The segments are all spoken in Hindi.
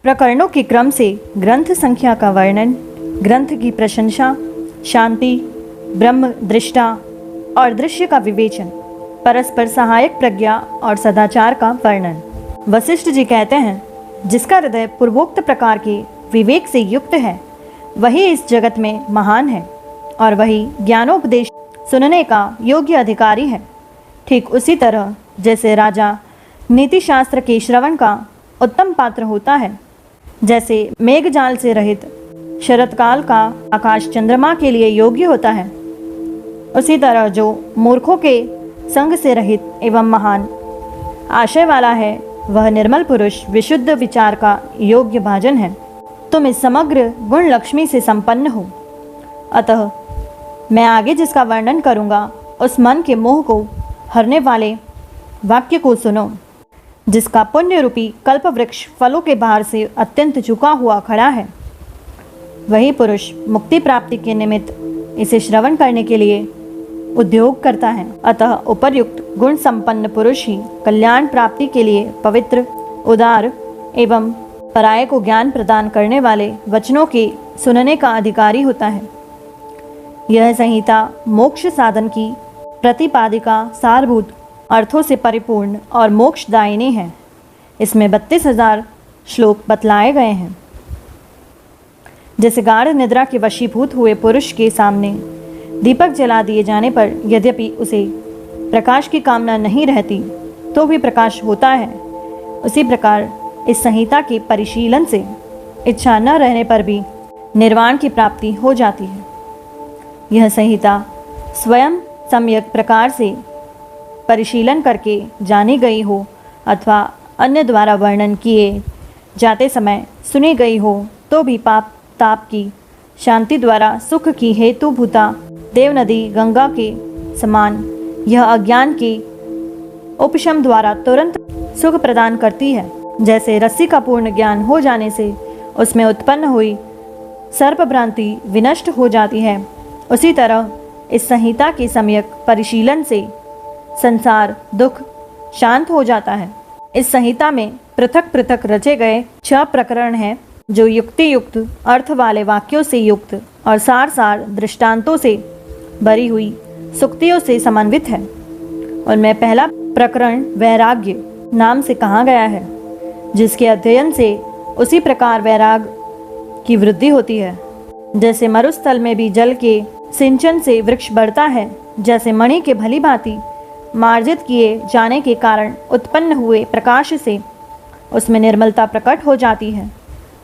प्रकरणों के क्रम से ग्रंथ संख्या का वर्णन, ग्रंथ की प्रशंसा, शांति, ब्रह्म दृष्टा और दृश्य का विवेचन, परस्पर सहायक प्रज्ञा और सदाचार का वर्णन। वशिष्ठ जी कहते हैं, जिसका हृदय पूर्वोक्त प्रकार के विवेक से युक्त है वही इस जगत में महान है और वही ज्ञानोपदेश सुनने का योग्य अधिकारी है। ठीक उसी तरह जैसे राजा नीति शास्त्र के श्रवण का उत्तम पात्र होता है, जैसे मेघजाल से रहित शरतकाल का आकाश चंद्रमा के लिए योग्य होता है, उसी तरह जो मूर्खों के संग से रहित एवं महान आशय वाला है वह निर्मल पुरुष विशुद्ध विचार का योग्य भाजन है। तुम इस समग्र गुण लक्ष्मी से संपन्न हो। अतः मैं आगे जिसका वर्णन करूँगा उस मन के मोह को हरने वाले वाक्य को सुनो, जिसका पुण्य रूपी कल्प वृक्ष फलों के भार से अत्यंत झुका हुआ खड़ा है। वही पुरुष मुक्ति प्राप्ति के निमित्त इसे श्रवण करने के लिए उद्योग करता है। अतः उपर्युक्त गुण संपन्न पुरुष ही कल्याण प्राप्ति के लिए पवित्र, उदार एवं पराये को ज्ञान प्रदान करने वाले वचनों के सुनने का अधिकारी होता है। यह संहिता मोक्ष साधन की प्रतिपादिका सारभूत अर्थों से परिपूर्ण और मोक्षदायिनी है। इसमें 32,000 श्लोक बतलाए गए हैं। जैसे गाढ़ निद्रा के वशीभूत हुए पुरुष के सामने दीपक जला दिए जाने पर यद्यपि उसे प्रकाश की कामना नहीं रहती तो भी प्रकाश होता है, उसी प्रकार इस संहिता के परिशीलन से इच्छा न रहने पर भी निर्वाण की प्राप्ति हो जाती है। यह संहिता स्वयं सम्यक प्रकार से परिशीलन करके जानी गई हो अथवा अन्य द्वारा वर्णन किए जाते समय सुनी गई हो तो भी पाप ताप की शांति द्वारा सुख की हेतुभूता देव नदी गंगा के समान यह अज्ञान के उपशम द्वारा तुरंत सुख प्रदान करती है। जैसे रस्सी का पूर्ण ज्ञान हो जाने से उसमें उत्पन्न हुई सर्प भ्रांति विनष्ट हो जाती है, उसी तरह इस संहिता के सम्यक परिशीलन से संसार दुख शांत हो जाता है। इस संहिता में पृथक पृथक रचे गए 6 प्रकरण हैं जो युक्ति युक्त अर्थ वाले वाक्यों से युक्त और सार सार दृष्टांतों से भरी हुई सुक्तियों से समन्वित है। उनमें पहला प्रकरण वैराग्य नाम से कहा गया है, जिसके अध्ययन से उसी प्रकार वैराग की वृद्धि होती है। जैसे मरुस्थल में भी जल के सिंचन से वृक्ष बढ़ता है, जैसे मणि के भली भांति मार्जित किए जाने के कारण उत्पन्न हुए प्रकाश से उसमें निर्मलता प्रकट हो जाती है,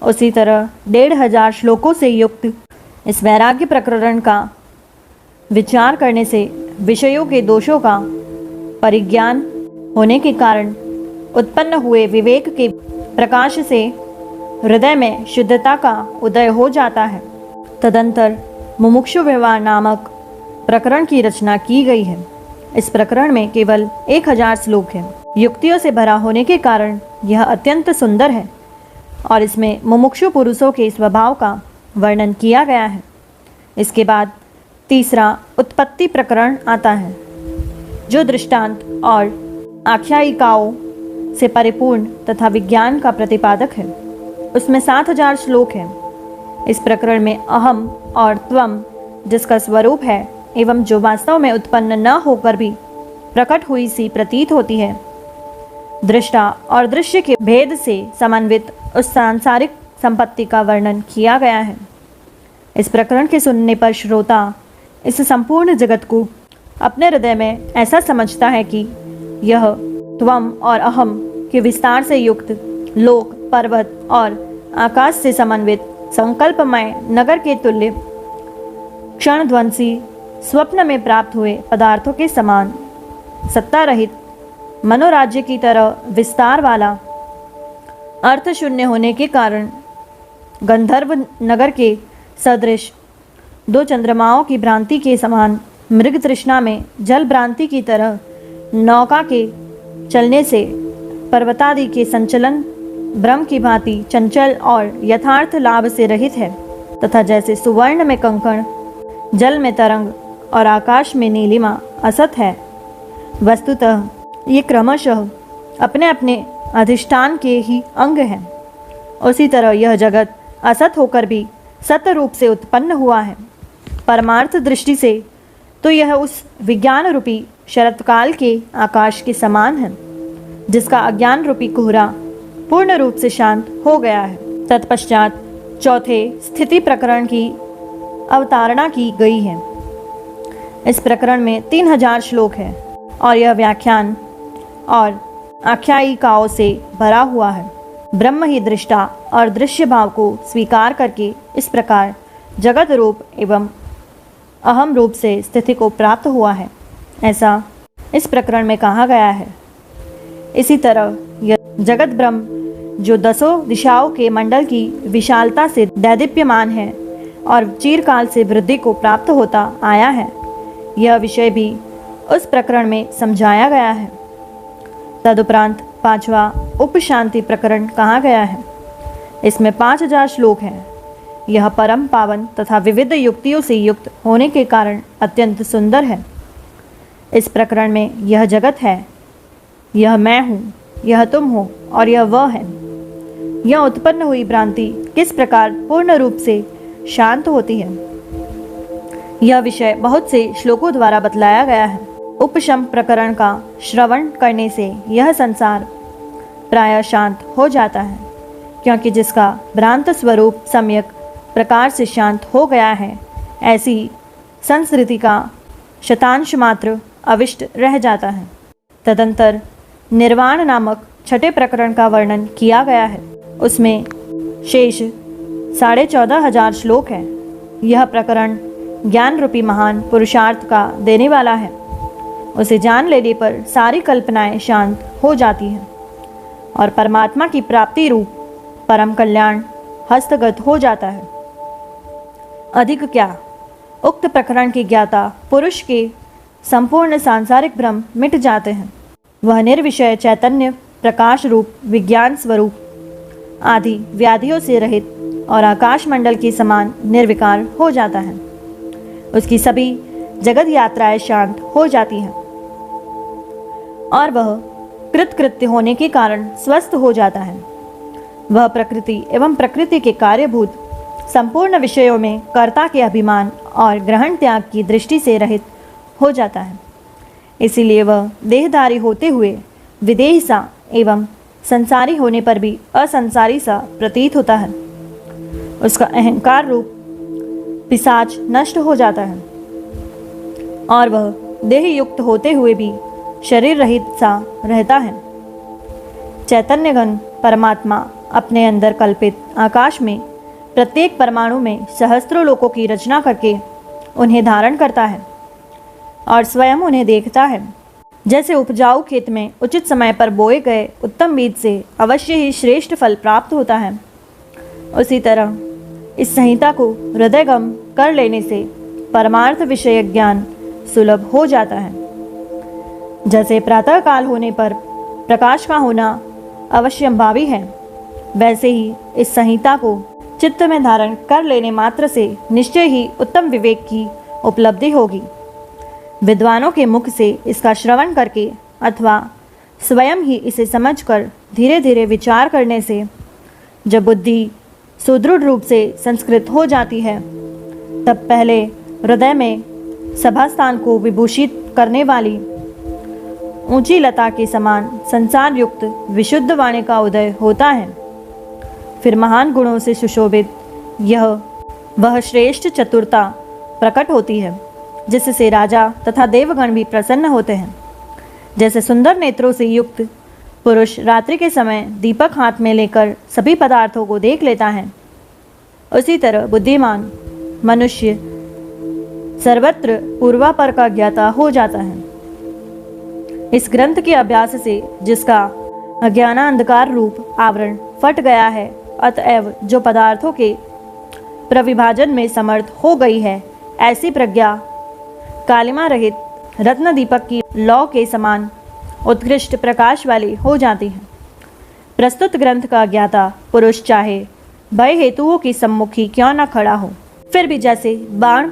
उसी तरह 1,500 श्लोकों से युक्त इस वैराग्य प्रकरण का विचार करने से विषयों के दोषों का परिज्ञान होने के कारण उत्पन्न हुए विवेक के प्रकाश से हृदय में शुद्धता का उदय हो जाता है। तदंतर मुमुक्षु व्यवहार नामक प्रकरण की रचना की गई है। इस प्रकरण में केवल 1,000 श्लोक हैं। युक्तियों से भरा होने के कारण यह अत्यंत सुंदर है और इसमें मुमुक्षु पुरुषों के स्वभाव का वर्णन किया गया है। इसके बाद तीसरा उत्पत्ति प्रकरण आता है, जो दृष्टांत और आख्यायिकाओं से परिपूर्ण तथा विज्ञान का प्रतिपादक है। उसमें 7,000 श्लोक हैं। इस प्रकरण में अहम और त्वम जिसका स्वरूप है एवं जो वास्तव में उत्पन्न न होकर भी प्रकट हुई सी प्रतीत होती है, दृष्टा और दृश्य के भेद से समन्वित उस सांसारिक संपत्ति का वर्णन किया गया है। इस प्रकरण के सुनने पर श्रोता इस संपूर्ण जगत को अपने हृदय में ऐसा समझता है कि यह त्वम और अहम के विस्तार से युक्त लोक, पर्वत और आकाश से समन्वित संकल्पमय नगर के तुल्य क्षणध्वंसी स्वप्न में प्राप्त हुए पदार्थों के समान सत्ता रहित मनोराज्य की तरह विस्तार वाला अर्थ शून्य होने के कारण गंधर्व नगर के सदृश 2 चंद्रमाओं की भ्रांति के समान मृग तृष्णा में जल भ्रांति की तरह नौका के चलने से पर्वतादि के संचलन ब्रह्म की भांति चंचल और यथार्थ लाभ से रहित है, तथा जैसे सुवर्ण में कंकण, जल में तरंग और आकाश में नीलिमा असत है। वस्तुतः ये क्रमशः अपने अपने अधिष्ठान के ही अंग हैं उसी तरह यह जगत असत होकर भी सत्य रूप से उत्पन्न हुआ है। परमार्थ दृष्टि से तो यह उस विज्ञान रूपी शरतकाल के आकाश के समान है, जिसका अज्ञान रूपी कोहरा पूर्ण रूप से शांत हो गया है। तत्पश्चात चौथे स्थिति प्रकरण की अवतारणा की गई है। इस प्रकरण में 3000 श्लोक है और यह व्याख्यान और आख्यायिकाओं से भरा हुआ है। ब्रह्म ही दृष्टा और दृश्य भाव को स्वीकार करके इस प्रकार जगत रूप एवं अहम रूप से स्थिति को प्राप्त हुआ है, ऐसा इस प्रकरण में कहा गया है। इसी तरह यह जगत ब्रह्म जो 10 दिशाओं के मंडल की विशालता से दैदीप्यमान है और चिरकाल से वृद्धि को प्राप्त होता आया है, यह विषय भी उस प्रकरण में समझाया गया है। तदुपरांत 5वां उपशांति प्रकरण कहा गया है। इसमें 5000 श्लोक हैं। यह परम पावन तथा विविध युक्तियों से युक्त होने के कारण अत्यंत सुंदर है। इस प्रकरण में यह जगत है, यह मैं हूँ, यह तुम हो और यह वह है, यह उत्पन्न हुई भ्रांति किस प्रकार पूर्ण रूप से शांत होती है, यह विषय बहुत से श्लोकों द्वारा बतलाया गया है। उपशम प्रकरण का श्रवण करने से यह संसार प्रायः शांत हो जाता है, क्योंकि जिसका भ्रांत स्वरूप सम्यक प्रकार से शांत हो गया है, ऐसी संस्कृति का शतांश मात्र अविष्ट रह जाता है। तदंतर निर्वाण नामक छठे प्रकरण का वर्णन किया गया है। उसमें शेष 14,500 श्लोक हैं। यह प्रकरण ज्ञान रूपी महान पुरुषार्थ का देने वाला है। उसे जान लेने पर सारी कल्पनाएं शांत हो जाती हैं और परमात्मा की प्राप्ति रूप परम कल्याण हस्तगत हो जाता है। अधिक क्या, उक्त प्रकरण के ज्ञाता पुरुष के संपूर्ण सांसारिक भ्रम मिट जाते हैं। वह निर्विषय चैतन्य प्रकाश रूप विज्ञान स्वरूप आदि व्याधियों से रहित और आकाश मंडल के समान निर्विकार हो जाता है। उसकी सभी जगत यात्राएं शांत हो जाती हैं और वह कृतकृत्य होने के कारण स्वस्थ हो जाता है। वह प्रकृति एवं प्रकृति के कार्यभूत संपूर्ण विषयों में कर्ता के अभिमान और ग्रहण त्याग की दृष्टि से रहित हो जाता है। इसीलिए वह देहधारी होते हुए विदेह सा एवं संसारी होने पर भी असंसारी सा प्रतीत होता है। उसका अहंकार रूप पिशाच नष्ट हो जाता है और वह देह युक्त होते हुए भी शरीर रहित सा रहता है। चैतन्य घन परमात्मा अपने अंदर कल्पित आकाश में प्रत्येक परमाणु में सहस्त्रों लोकों की रचना करके उन्हें धारण करता है और स्वयं उन्हें देखता है। जैसे उपजाऊ खेत में उचित समय पर बोए गए उत्तम बीज से अवश्य ही श्रेष्ठ फल प्राप्त होता है, उसी तरह इस संहिता को हृदयगम कर लेने से परमार्थ विषय ज्ञान सुलभ हो जाता है। जैसे प्रातः काल होने पर प्रकाश का होना अवश्यंभावी है, वैसे ही इस संहिता को चित्त में धारण कर लेने मात्र से निश्चय ही उत्तम विवेक की उपलब्धि होगी। विद्वानों के मुख से इसका श्रवण करके अथवा स्वयं ही इसे समझकर धीरे धीरे विचार करने से जब बुद्धि सुदृढ़ रूप से संस्कृत हो जाती है, तब पहले हृदय में सभास्थान को विभूषित करने वाली ऊंची लता के समान संसार युक्त विशुद्ध वाणी का उदय होता है। फिर महान गुणों से सुशोभित यह वह श्रेष्ठ चतुरता प्रकट होती है, जिससे राजा तथा देवगण भी प्रसन्न होते हैं। जैसे सुंदर नेत्रों से युक्त पुरुष रात्रि के समय दीपक हाथ में लेकर सभी पदार्थों को देख लेता है, उसी तरह बुद्धिमान मनुष्य सर्वत्र पूर्वापर का ज्ञाता हो जाता है। इस ग्रंथ के अभ्यास से जिसका अज्ञानांधकार रूप आवरण फट गया है, अतएव जो पदार्थों के प्रविभाजन में समर्थ हो गई है, ऐसी प्रज्ञा कालिमा रहित रत्न दीपक की लौ के समान उत्कृष्ट प्रकाश वाली हो जाती है। प्रस्तुत ग्रंथ का ज्ञाता पुरुष चाहे भय हेतुओं की सम्मुखी क्यों न खड़ा हो, फिर भी जैसे बाण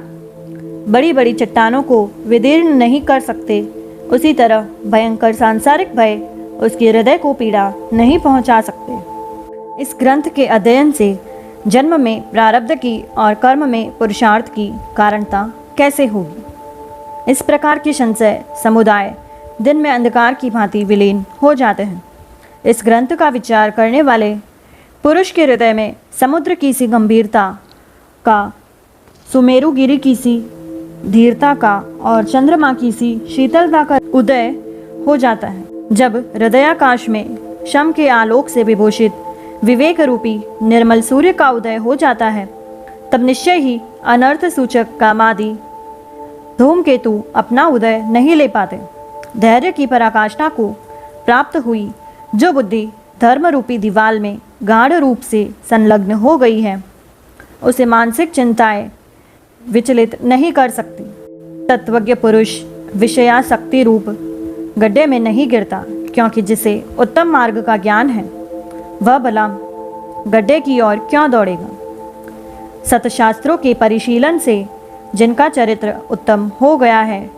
बड़ी बड़ी चट्टानों को विदीर्ण नहीं कर सकते, उसी तरह भयंकर सांसारिक भय उसके हृदय को पीड़ा नहीं पहुंचा सकते। इस ग्रंथ के अध्ययन से जन्म में प्रारब्ध की और कर्म में पुरुषार्थ की कारणता कैसे होगी। इस प्रकार के संशय समुदाय दिन में अंधकार की भांति विलीन हो जाते हैं। इस ग्रंथ का विचार करने वाले पुरुष के हृदय में समुद्र की सी गंभीरता का, सुमेरुगिरी की सी धीरता का और चंद्रमा की सी शीतलता का उदय हो जाता है। जब हृदयाकाश में शम के आलोक से विभूषित विवेक रूपी निर्मल सूर्य का उदय हो जाता है, तब निश्चय ही अनर्थ सूचक कामादि धूमकेतु अपना उदय नहीं ले पाते। धैर्य की पराकाष्ठा को प्राप्त हुई जो बुद्धि धर्म रूपी दीवाल में गाढ़ रूप से संलग्न हो गई है, उसे मानसिक चिंताएं विचलित नहीं कर सकती। तत्वज्ञ पुरुष विषयासक्ति रूप गड्ढे में नहीं गिरता, क्योंकि जिसे उत्तम मार्ग का ज्ञान है वह भला गड्ढे की ओर क्यों दौड़ेगा। सतशास्त्रों के परिशीलन से जिनका चरित्र उत्तम हो गया है,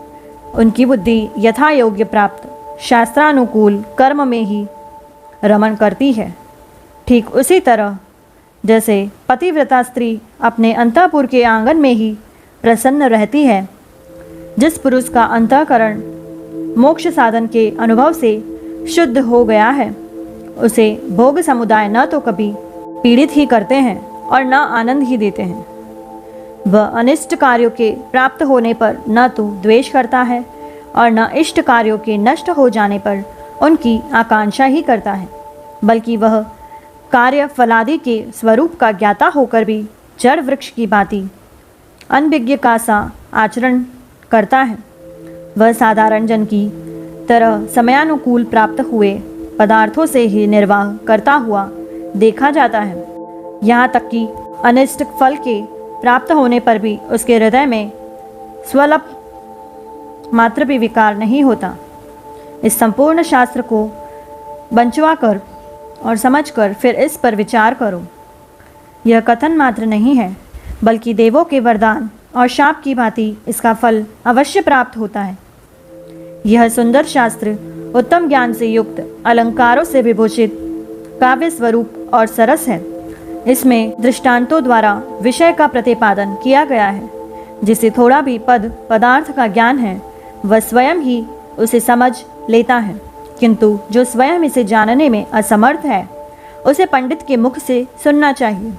उनकी बुद्धि यथा योग्य प्राप्त शास्त्रानुकूल कर्म में ही रमण करती है। ठीक उसी तरह जैसे पतिव्रता स्त्री अपने अंतःपुर के आंगन में ही प्रसन्न रहती है, जिस पुरुष का अंतःकरण मोक्ष साधन के अनुभव से शुद्ध हो गया है, उसे भोग समुदाय न तो कभी पीड़ित ही करते हैं और न आनंद ही देते हैं। वह अनिष्ट कार्यों के प्राप्त होने पर न तो द्वेष करता है और न इष्ट कार्यों के नष्ट हो जाने पर उनकी आकांक्षा ही करता है, बल्कि वह कार्य फलादि के स्वरूप का ज्ञाता होकर भी जड़ वृक्ष की भांति अनभिज्ञ का सा आचरण करता है। वह साधारण जन की तरह समयानुकूल प्राप्त हुए पदार्थों से ही निर्वाह करता हुआ देखा जाता है। यहाँ तक कि अनिष्ट फल के प्राप्त होने पर भी उसके हृदय में स्वल्प मात्र भी विकार नहीं होता। इस संपूर्ण शास्त्र को बंचवा कर और समझकर फिर इस पर विचार करो। यह कथन मात्र नहीं है, बल्कि देवों के वरदान और शाप की भांति इसका फल अवश्य प्राप्त होता है। यह सुंदर शास्त्र उत्तम ज्ञान से युक्त, अलंकारों से विभूषित, काव्य स्वरूप और सरस है। इसमें दृष्टांतों द्वारा विषय का प्रतिपादन किया गया है। जिसे थोड़ा भी पदार्थ का ज्ञान है, वह स्वयं ही उसे समझ लेता है, किंतु जो स्वयं इसे जानने में असमर्थ है, उसे पंडित के मुख से सुनना चाहिए।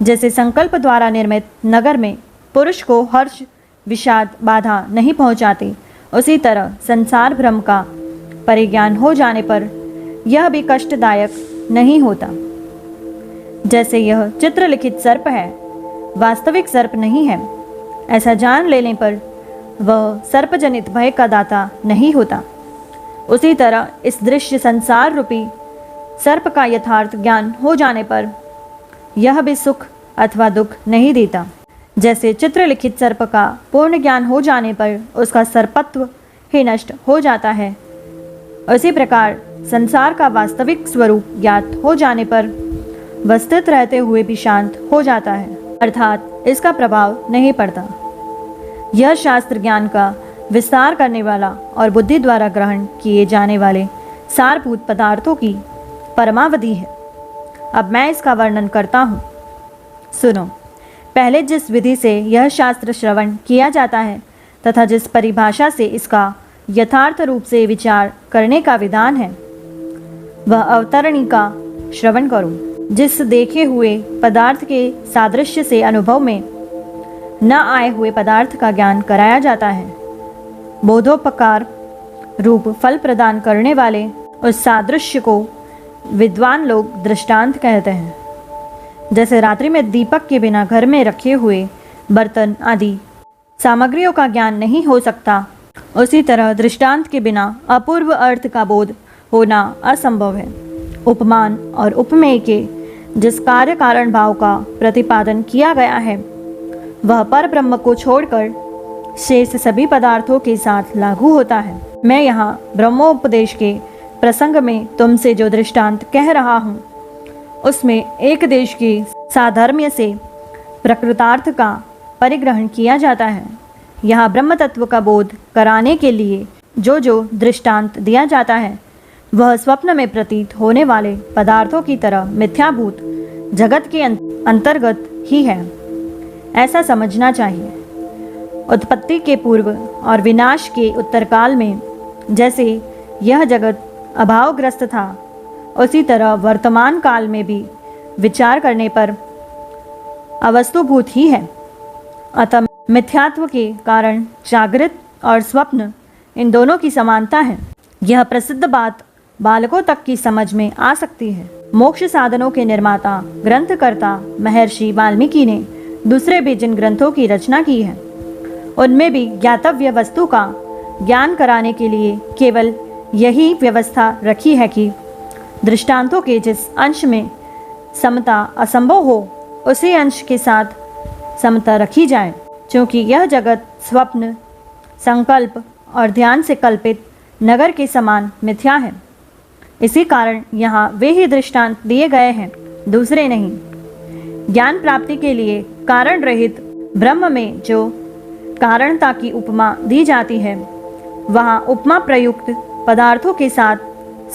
जैसे संकल्प द्वारा निर्मित नगर में पुरुष को हर्ष विषाद बाधा नहीं पहुंचाती, उसी तरह संसार भ्रम का परिज्ञान हो जाने पर यह भी कष्टदायक नहीं होता। जैसे यह चित्रलिखित सर्प है, वास्तविक सर्प नहीं है, ऐसा जान लेने पर वह सर्पजनित भय का दाता नहीं होता, उसी तरह इस दृश्य संसार रूपी सर्प का यथार्थ ज्ञान हो जाने पर यह भी सुख अथवा दुख नहीं देता। जैसे चित्रलिखित सर्प का पूर्ण ज्ञान हो जाने पर उसका सर्पत्व ही नष्ट हो जाता है, उसी प्रकार संसार का वास्तविक स्वरूप ज्ञात हो जाने पर वह स्थित रहते हुए भी शांत हो जाता है, अर्थात इसका प्रभाव नहीं पड़ता। यह शास्त्र ज्ञान का विस्तार करने वाला और बुद्धि द्वारा ग्रहण किए जाने वाले सारभूत पदार्थों की परमावधि है। अब मैं इसका वर्णन करता हूँ, सुनो। पहले जिस विधि से यह शास्त्र श्रवण किया जाता है तथा जिस परिभाषा से इसका यथार्थ रूप से विचार करने का विधान है, वह अवतरणी का श्रवण करो। जिस देखे हुए पदार्थ के सादृश्य से अनुभव में न आए हुए पदार्थ का ज्ञान कराया जाता है, बोधोपकार रूप फल प्रदान करने वाले उस सादृश्य को विद्वान लोग दृष्टांत कहते हैं। जैसे रात्रि में दीपक के बिना घर में रखे हुए बर्तन आदि सामग्रियों का ज्ञान नहीं हो सकता, उसी तरह दृष्टांत के बिना अपूर्व अर्थ का बोध होना असंभव है। उपमान और उपमेय के जिस कार्य कारण भाव का प्रतिपादन किया गया है, वह पर ब्रह्म को छोड़कर शेष सभी पदार्थों के साथ लागू होता है। मैं यहाँ ब्रह्मोपदेश के प्रसंग में तुमसे जो दृष्टांत कह रहा हूँ, उसमें एक देश की साधर्म्य से प्रकृतार्थ का परिग्रहण किया जाता है। यहाँ ब्रह्म तत्व का बोध कराने के लिए जो जो दृष्टांत दिया जाता है, वह स्वप्न में प्रतीत होने वाले पदार्थों की तरह मिथ्याभूत जगत के अंतर्गत ही है, ऐसा समझना चाहिए। उत्पत्ति के पूर्व और विनाश के उत्तरकाल में जैसे यह जगत अभावग्रस्त था, उसी तरह वर्तमान काल में भी विचार करने पर अवस्तुभूत ही है। अतः मिथ्यात्व के कारण जागृत और स्वप्न इन दोनों की समानता है। यह प्रसिद्ध बात बालकों तक की समझ में आ सकती है। मोक्ष साधनों के निर्माता ग्रंथकर्ता महर्षि वाल्मीकि ने दूसरे भी जिन ग्रंथों की रचना की है, उनमें भी ज्ञातव्य वस्तु का ज्ञान कराने के लिए केवल यही व्यवस्था रखी है कि दृष्टांतों के जिस अंश में समता असंभव हो, उसी अंश के साथ समता रखी जाए। क्योंकि यह जगत स्वप्न, संकल्प और ध्यान से कल्पित नगर के समान मिथ्या है। इसी कारण यहाँ वे ही दृष्टांत दिए गए हैं, दूसरे नहीं। ज्ञान प्राप्ति के लिए कारण रहित ब्रह्म में जो कारणता की उपमा दी जाती है, वहाँ उपमा प्रयुक्त पदार्थों के साथ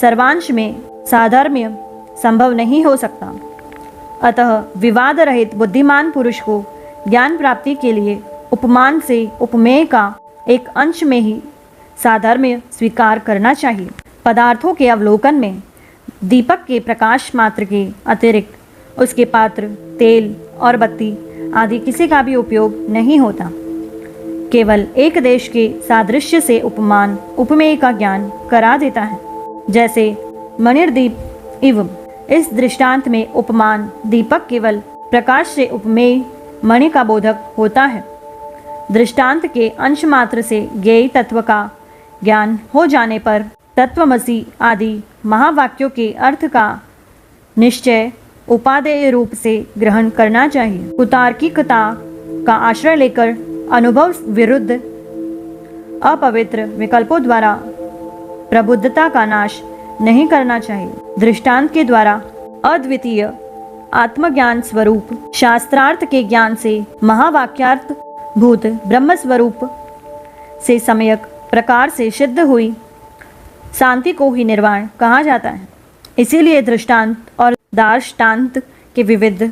सर्वांश में साधर्म्य संभव नहीं हो सकता। अतः विवाद रहित बुद्धिमान पुरुष को ज्ञान प्राप्ति के लिए उपमान से उपमेय का एक अंश में ही साधर्म्य स्वीकार करना चाहिए। पदार्थों के अवलोकन में दीपक के प्रकाश मात्र के अतिरिक्त उसके पात्र, तेल और बत्ती आदि किसी का भी उपयोग नहीं होता। केवल एक देश के सादृश्य से उपमान उपमेय का ज्ञान करा देता है। जैसे मणिर्दीप इव, इस दृष्टांत में उपमान दीपक केवल प्रकाश से उपमेय मणि का बोधक होता है। दृष्टांत के अंश मात्र से ज्ञेय तत्व का ज्ञान हो जाने पर तत्वमसि आदि महावाक्यों के अर्थ का निश्चय उपादेय रूप से ग्रहण करना चाहिए। कुतार्किकता का आश्रय लेकर अनुभव विरुद्ध अपवित्र विकल्पों द्वारा प्रबुद्धता का नाश नहीं करना चाहिए। दृष्टांत के द्वारा अद्वितीय आत्मज्ञान स्वरूप शास्त्रार्थ के ज्ञान से महावाक्यार्थ भूत ब्रह्म स्वरूप से सम्यक प्रकार से सिद्ध हुई शांति को ही निर्वाण कहा जाता है। इसीलिए दृष्टांत और दार्ष्टान्त के विविध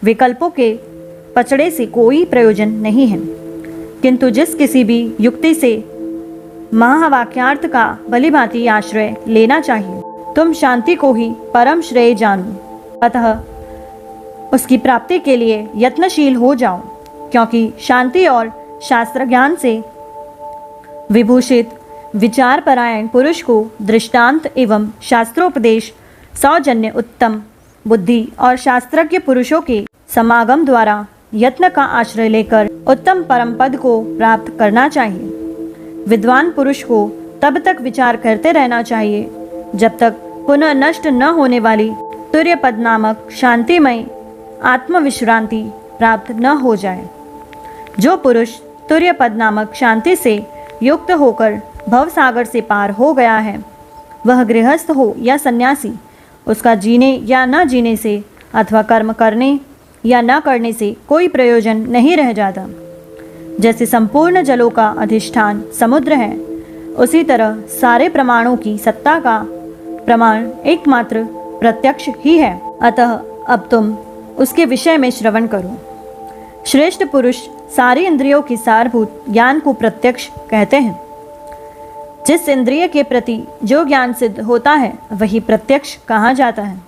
विकल्पों के पचड़े से कोई प्रयोजन नहीं है, किंतु जिस किसी भी युक्ति से महावाक्यार्थ का भलीभांति आश्रय लेना चाहिए। तुम शांति को ही परम श्रेय जानो, अतः उसकी प्राप्ति के लिए यत्नशील हो जाओ, क्योंकि शांति और शास्त्र ज्ञान से विभूषित विचार परायण पुरुष को दृष्टांत एवं शास्त्रोपदेश सौजन्य उत्तम बुद्धि और शास्त्रज्ञ पुरुषों के समागम द्वारा यत्न का आश्रय लेकर उत्तम परम पद को प्राप्त करना चाहिए। विद्वान पुरुष को तब तक विचार करते रहना चाहिए जब तक पुनः नष्ट न होने वाली तुर्य पद नामक शांतिमय आत्मविश्रांति प्राप्त न हो जाए। जो पुरुष तुर्य पद नामक शांति से युक्त होकर भवसागर से पार हो गया है, वह गृहस्थ हो या सन्यासी, उसका जीने या न जीने से अथवा कर्म करने या न करने से कोई प्रयोजन नहीं रह जाता। जैसे संपूर्ण जलों का अधिष्ठान समुद्र है, उसी तरह सारे प्रमाणों की सत्ता का प्रमाण एकमात्र प्रत्यक्ष ही है। अतः अब तुम उसके विषय में श्रवण करो। श्रेष्ठ पुरुष सारी इंद्रियों की सारभूत ज्ञान को प्रत्यक्ष कहते हैं। जिस इंद्रिय के प्रति जो ज्ञान सिद्ध होता है, वही प्रत्यक्ष कहा जाता है।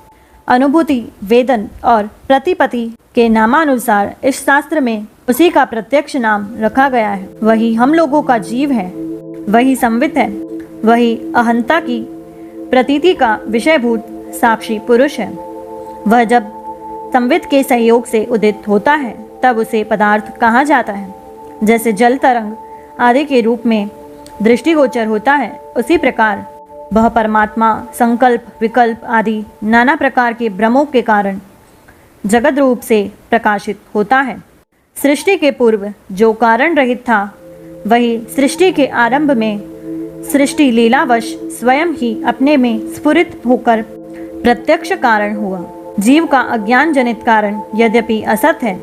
अनुभूति, वेदन और प्रतिपत्ति के नामानुसार इस शास्त्र में उसी का प्रत्यक्ष नाम रखा गया है। वही हम लोगों का जीव है, वही संवित है, वही अहंता की प्रतीति का विषयभूत साक्षी पुरुष है। वह जब संवित के सहयोग से उदित होता है, तब उसे पदार्थ कहा जाता है। जैसे जल तरंग आदि के रूप में दृष्टिगोचर होता है, उसी प्रकार वह परमात्मा संकल्प, विकल्प आदि नाना प्रकार के भ्रमों के कारण जगत रूप से प्रकाशित होता है। सृष्टि के पूर्व जो कारण रहित था, वही सृष्टि के आरंभ में सृष्टि लीलावश स्वयं ही अपने में स्फुरित होकर प्रत्यक्ष कारण हुआ। जीव का अज्ञान जनित कारण यद्यपि असत है,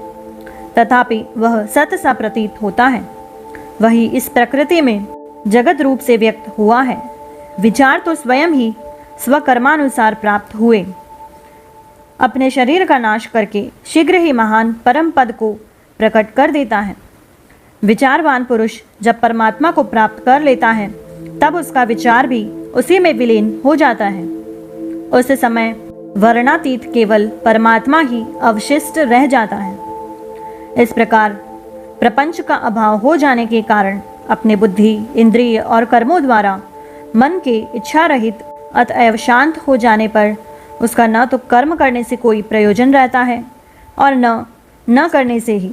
तथापि वह सत सा प्रतीत होता है। वही इस प्रकृति में जगत रूप से व्यक्त हुआ है। विचार तो स्वयं ही स्वकर्मानुसार प्राप्त हुए। अपने शरीर का नाश करके शीघ्र ही महान परम पद को प्रकट कर देता है। विचारवान पुरुष जब परमात्मा को प्राप्त कर लेता है तब उसका विचार भी उसी में विलीन हो जाता है। उस समय वर्णातीत केवल परमात्मा ही अवशिष्ट रह जाता है। इस प्रकार प्रपंच का अभाव हो जाने के कारण अपने बुद्धि, इंद्रिय और कर्मों द्वारा मन के इच्छा रहित अतएव शांत हो जाने पर उसका न तो कर्म करने से कोई प्रयोजन रहता है और न करने से ही।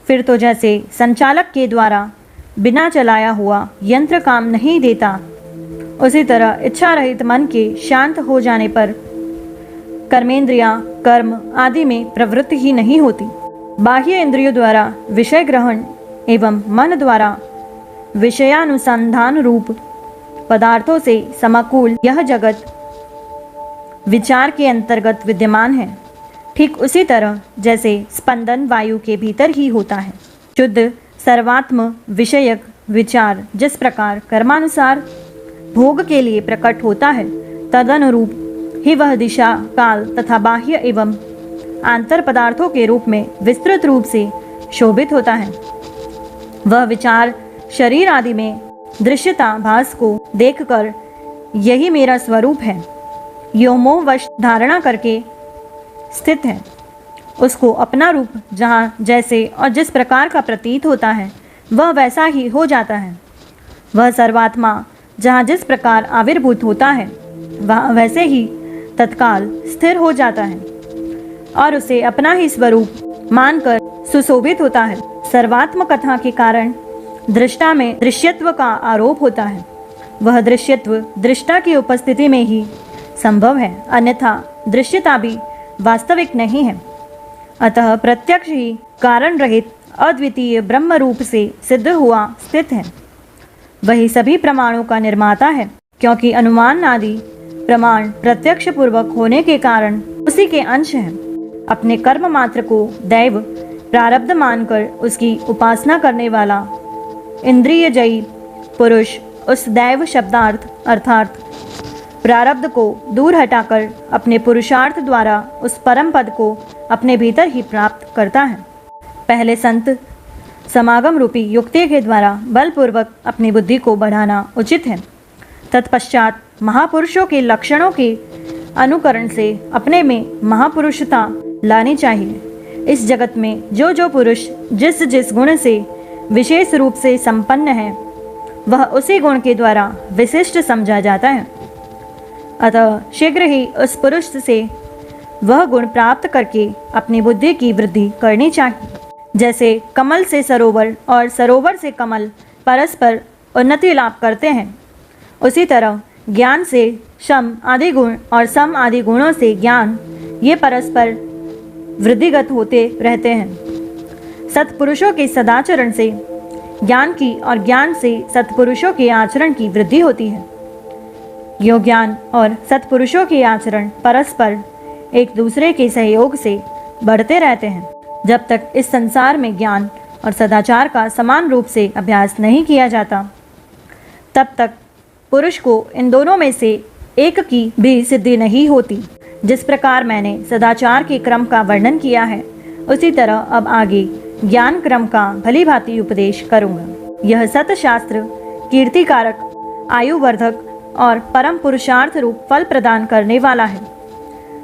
फिर तो जैसे संचालक के द्वारा बिना चलाया हुआ यंत्र काम नहीं देता, उसी तरह इच्छा रहित मन के शांत हो जाने पर कर्मेंद्रियां कर्म आदि में प्रवृत्ति ही नहीं होती। बाह्य इंद्रियों द्वारा विषय ग्रहण एवं मन द्वारा विषयानुसंधान रूप पदार्थों से समाकुल यह जगत विचार के अंतर्गत विद्यमान है। ठीक उसी तरह जैसे स्पंदन वायु के भीतर ही होता है। शुद्ध सर्वात्म विषयक विचार जिस प्रकार कर्मानुसार भोग के लिए प्रकट होता है, तदनुरूप ही वह दिशा, काल तथा बाह्य एवं आंतर पदार्थों के रूप में विस्तृत रूप से शोभित होता है। वह विचार शरीर आदि में दृश्यता भास को देखकर यही मेरा स्वरूप है, यो मोहवश धारणा करके स्थित है, उसको अपना रूप जहाँ जैसे और जिस प्रकार का प्रतीत होता है वह वैसा ही हो जाता है। वह सर्वात्मा जहाँ जिस प्रकार आविर्भूत होता है वह वैसे ही तत्काल स्थिर हो जाता है और उसे अपना ही स्वरूप मानकर सुशोभित होता है। सर्वात्म कथा के कारण दृष्टा में दृश्यत्व का आरोप होता है। वह दृश्यत्व दृष्टा की उपस्थिति में ही संभव है, अन्यथा दृश्यता भी वास्तविक नहीं है। अतः प्रत्यक्ष ही कारण रहित अद्वितीय ब्रह्म रूप से सिद्ध हुआ स्थित है। वही सभी प्रमाणों का निर्माता है, क्योंकि अनुमान आदि प्रमाण प्रत्यक्ष पूर्वक होने के कारण उसी के अंश हैं। अपने कर्म मात्र को दैव प्रारब्ध मानकर उसकी उपासना करने वाला इंद्रियजयी पुरुष उस दैव शब्दार्थ अर्थात प्रारब्ध को दूर हटाकर अपने पुरुषार्थ द्वारा उस परम पद को अपने भीतर ही प्राप्त करता है। पहले संत समागम रूपी युक्ति के द्वारा बलपूर्वक अपनी बुद्धि को बढ़ाना उचित है। तत्पश्चात महापुरुषों के लक्षणों के अनुकरण से अपने में महापुरुषता लानी चाहिए। इस जगत में जो जो पुरुष जिस जिस गुण से विशेष रूप से संपन्न है वह उसी गुण के द्वारा विशिष्ट समझा जाता है। अतः शीघ्र ही उस पुरुष से वह गुण प्राप्त करके अपनी बुद्धि की वृद्धि करनी चाहिए। जैसे कमल से सरोवर और सरोवर से कमल परस्पर उन्नति लाभ करते हैं, उसी तरह ज्ञान से शम आदि गुण और सम आदि गुणों से ज्ञान ये परस्पर वृद्धिगत होते रहते हैं। सत्पुरुषों के सदाचरण से ज्ञान की और ज्ञान से सत्पुरुषों के आचरण की वृद्धि होती है। यो ज्ञान और सत्पुरुषों के आचरण परस्पर एक दूसरे के सहयोग से बढ़ते रहते हैं। जब तक इस संसार में ज्ञान और सदाचार का समान रूप से अभ्यास नहीं किया जाता, तब तक पुरुष को इन दोनों में से एक की भी सिद्धि नहीं होती। जिस प्रकार मैंने सदाचार के क्रम का वर्णन किया है, उसी तरह अब आगे ज्ञान क्रम का भली भांति उपदेश करूँगा। यह सतशास्त्र कीर्तिकारक, आयुवर्धक और परम पुरुषार्थ रूप फल प्रदान करने वाला है।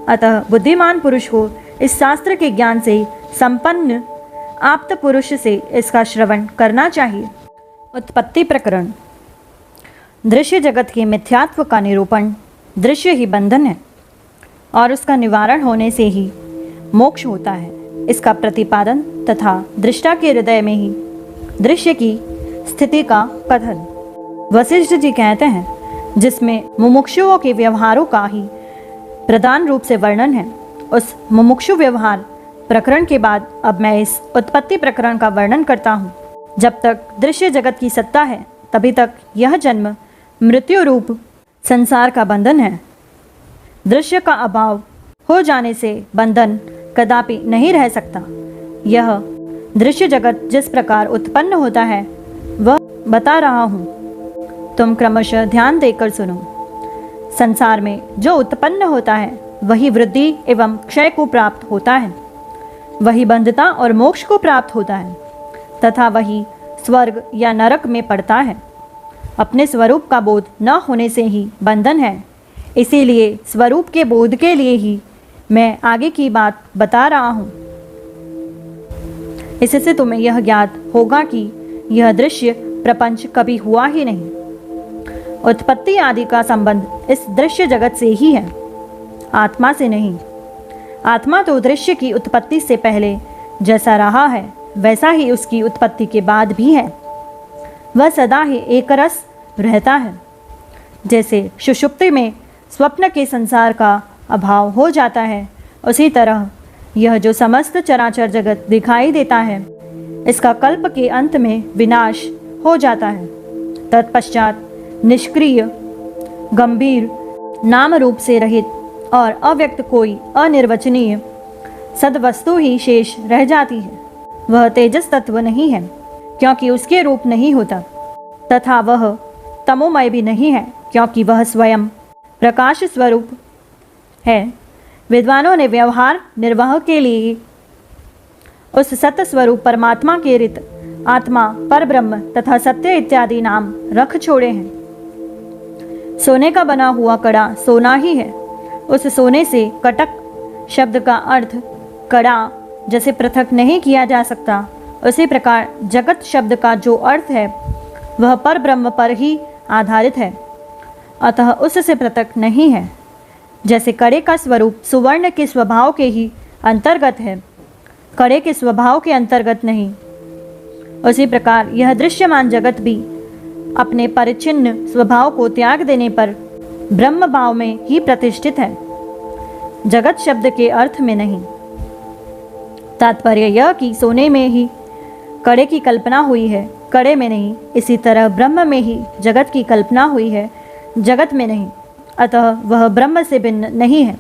अतः बुद्धिमान पुरुष को इस शास्त्र के ज्ञान से संपन्न आप्त पुरुष से इसका श्रवण करना चाहिए। उत्पत्ति प्रकरण। दृश्य जगत के मिथ्यात्व का निरूपण दृश्य ही बंधन है और उसका निवारण होने से ही मोक्ष होता है। इसका प्रतिपादन तथा दृष्टा के हृदय में ही दृश्य की स्थिति का कथन। वशिष्ठ जी कहते हैं, जिसमें मुमुक्षुओं के व्यवहारों का ही प्रधान रूप से वर्णन है, उस मुमुक्षु व्यवहार प्रकरण के बाद अब मैं इस उत्पत्ति प्रकरण का वर्णन करता हूँ। जब तक दृश्य जगत की सत्ता है तभी तक यह जन्म मृत्यु रूप संसार का बंधन है। दृश्य का अभाव हो जाने से बंधन कदापि नहीं रह सकता। यह दृश्य जगत जिस प्रकार उत्पन्न होता है वह बता रहा हूँ, तुम क्रमशः ध्यान देकर सुनो। संसार में जो उत्पन्न होता है वही वृद्धि एवं क्षय को प्राप्त होता है, वही बंधता और मोक्ष को प्राप्त होता है तथा वही स्वर्ग या नरक में पड़ता है। अपने स्वरूप का बोध न होने से ही बंधन है। इसीलिए स्वरूप के बोध के लिए ही मैं आगे की बात बता रहा हूँ। इससे तुम्हें यह ज्ञात होगा कि यह दृश्य प्रपंच कभी हुआ ही नहीं। उत्पत्ति आदि का संबंध इस दृश्य जगत से ही है, आत्मा से नहीं। आत्मा तो दृश्य की उत्पत्ति से पहले जैसा रहा है वैसा ही उसकी उत्पत्ति के बाद भी है। वह सदा ही एक रस रहता है। जैसे सुषुप्ति में स्वप्न के संसार का अभाव हो जाता है, उसी तरह यह जो समस्त चराचर जगत दिखाई देता है इसका कल्प के अंत में विनाश हो जाता है। तत्पश्चात निष्क्रिय, गंभीर, नाम रूप से रहित और अव्यक्त कोई अनिर्वचनीय सद्वस्तु ही शेष रह जाती है। वह तेजस तत्व नहीं है क्योंकि उसके रूप नहीं होता, तथा वह तमोमय भी नहीं है क्योंकि वह स्वयं प्रकाश स्वरूप है। विद्वानों ने व्यवहार निर्वाह के लिए उस सत्य स्वरूप परमात्मा के ऋत आत्मा, परब्रह्म तथा सत्य इत्यादि नाम रख छोड़े हैं। सोने का बना हुआ कड़ा सोना ही है। उस सोने से कटक शब्द का अर्थ कड़ा जैसे पृथक नहीं किया जा सकता, उसी प्रकार जगत शब्द का जो अर्थ है वह परब्रह्म पर ही आधारित है, अतः उससे पृथक नहीं है। जैसे कड़े का स्वरूप सुवर्ण के स्वभाव के ही अंतर्गत है, कड़े के स्वभाव के अंतर्गत नहीं, उसी प्रकार यह दृश्यमान जगत भी अपने परिचिन्न स्वभाव को त्याग देने पर ब्रह्म भाव में ही प्रतिष्ठित है, जगत शब्द के अर्थ में नहीं। तात्पर्य यह कि सोने में ही कड़े की कल्पना हुई है, कड़े में नहीं। इसी तरह ब्रह्म में ही जगत की कल्पना हुई है, जगत में नहीं, अतः वह ब्रह्म से भिन्न नहीं है।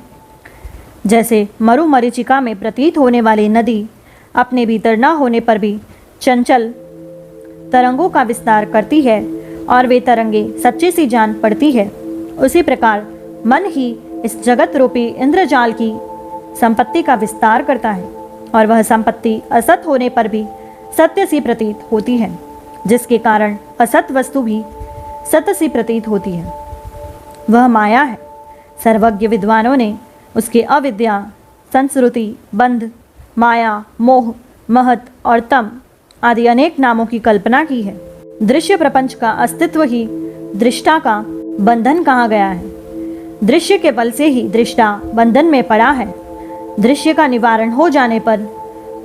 जैसे मरुमरीचिका में प्रतीत होने वाली नदी अपने भीतर न होने पर भी चंचल तरंगों का विस्तार करती है और वे तरंगे सच्ची सी जान पड़ती है, उसी प्रकार मन ही इस जगत रूपी इंद्रजाल की संपत्ति का विस्तार करता है और वह संपत्ति असत होने पर भी सत्य सी प्रतीत होती है, जिसके कारण असत वस्तु भी सत्य सी प्रतीत होती है। वह माया है। सर्वज्ञ विद्वानों ने उसके अविद्या, संस्कृति, बंध, माया, मोह, महत और तम आदि अनेक नामों की कल्पना की है। दृश्य प्रपंच का अस्तित्व ही दृष्टा का बंधन कहा गया है। दृश्य के बल से ही दृष्टा बंधन में पड़ा है। दृश्य का निवारण हो जाने पर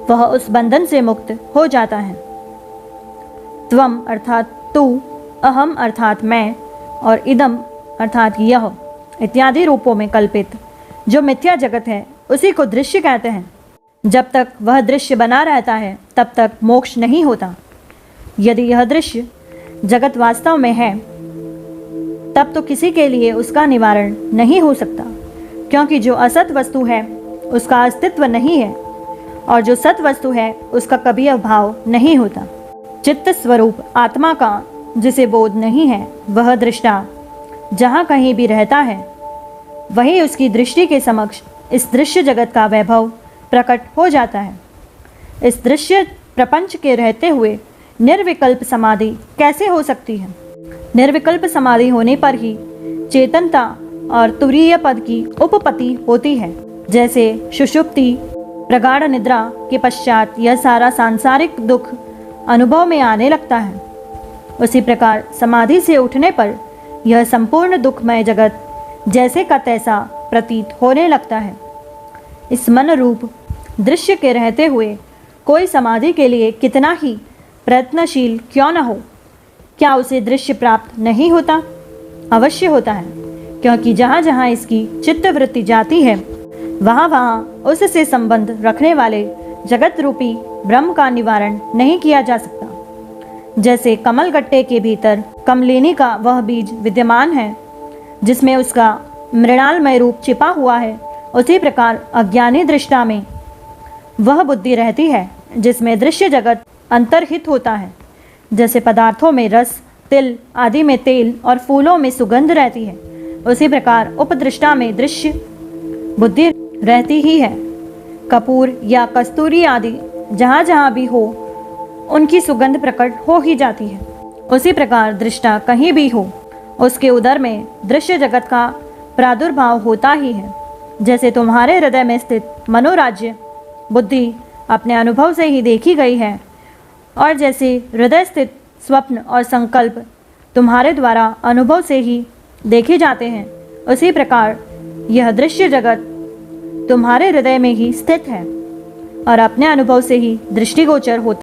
वह उस बंधन से मुक्त हो जाता है। त्वम अर्थात तू, अहम अर्थात मैं और इदम अर्थात यह इत्यादि रूपों में कल्पित जो मिथ्या जगत है उसी को दृश्य कहते हैं। जब तक वह दृश्य बना रहता है तब तक मोक्ष नहीं होता। यदि यह दृश्य जगत वास्तव में है तब तो किसी के लिए उसका निवारण नहीं हो सकता, क्योंकि जो असत वस्तु है उसका अस्तित्व नहीं है और जो सत वस्तु है उसका कभी अभाव नहीं होता। चित्त स्वरूप आत्मा का जिसे बोध नहीं है वह दृष्टा जहाँ कहीं भी रहता है वही उसकी दृष्टि के समक्ष इस दृश्य जगत का वैभव प्रकट हो जाता है। इस दृश्य प्रपंच के रहते हुए निर्विकल्प समाधि कैसे हो सकती है? निर्विकल्प समाधि होने पर ही चेतनता और तुरीय पद की उपपत्ति होती है। जैसे सुषुप्ति, प्रगाढ़ निद्रा के पश्चात यह सारा सांसारिक दुख अनुभव में आने लगता है, उसी प्रकार समाधि से उठने पर यह संपूर्ण दुखमय जगत जैसे का तैसा प्रतीत होने लगता है। इस मन रूप दृश्य के रहते हुए कोई समाधि के लिए कितना ही प्रयत्नशील क्यों न हो, क्या उसे दृश्य प्राप्त नहीं होता? अवश्य होता है, क्योंकि जहाँ जहाँ इसकी चित्तवृत्ति जाती है वहाँ वहाँ उससे संबंध रखने वाले जगत रूपी ब्रह्म का निवारण नहीं किया जा सकता। जैसे कमल गट्टे के भीतर कमलिनी का वह बीज विद्यमान है जिसमें उसका मृणालमय रूप छिपा हुआ है, उसी प्रकार अज्ञानी दृष्टा में वह बुद्धि रहती है जिसमें दृश्य जगत अंतर्हित होता है। जैसे पदार्थों में रस, तिल आदि में तेल और फूलों में सुगंध रहती है, उसी प्रकार उपदृष्टा में दृश्य बुद्धि रहती ही है। कपूर या कस्तूरी आदि जहाँ जहाँ भी हो उनकी सुगंध प्रकट हो ही जाती है। उसी प्रकार दृष्टा कहीं भी हो उसके उदर में दृश्य जगत का प्रादुर्भाव होता ही है। जैसे तुम्हारे हृदय में स्थित मनोराज्य बुद्धि अपने अनुभव से ही देखी गई है, और जैसे हृदय स्थित स्वप्न और संकल्प तुम्हारे द्वारा अनुभव से ही देखे जाते हैं, उसी प्रकार यह दृश्य जगत तुम्हारे हृदय में ही स्थित है और अपने अनुभव से ही दृष्टिगोचर होता